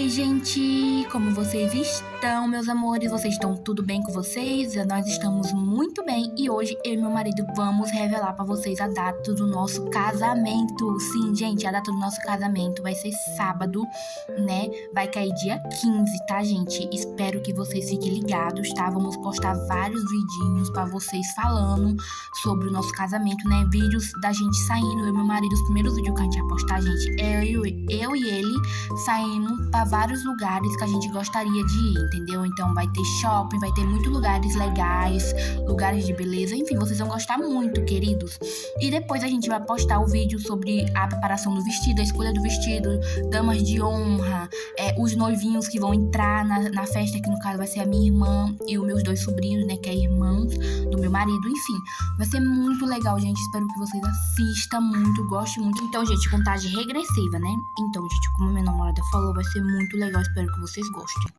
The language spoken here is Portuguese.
Oi, gente! Como vocês estão, meus amores? Vocês estão tudo bem com vocês? Nós estamos muito bem e hoje eu e meu marido vamos revelar pra vocês a data do nosso casamento. Sim, gente, a data do nosso casamento vai ser sábado, né? Vai cair dia 15, tá, gente? Espero que vocês fiquem ligados, tá? Vamos postar vários vidinhos pra vocês falando sobre o nosso casamento, né? Vídeos da gente saindo, eu e meu marido, os primeiros vídeos que a gente vai postar, gente, é eu e ele saindo para vários lugares que a gente gostaria de ir, entendeu? Então vai ter shopping, vai ter muitos lugares legais, lugares de beleza, enfim, vocês vão gostar muito, queridos. E depois a gente vai postar o vídeo sobre a preparação do vestido, a escolha do vestido, damas de honra, os noivinhos que vão entrar na festa, que no caso vai ser a minha irmã e os meus dois sobrinhos, né, que é irmãos do meu marido, enfim. Vai ser muito legal, gente, espero que vocês assistam muito, gostem muito. Então, gente, contagem regressiva, né? Então, gente, como minha namorada falou, vai ser muito legal, espero que vocês gostem.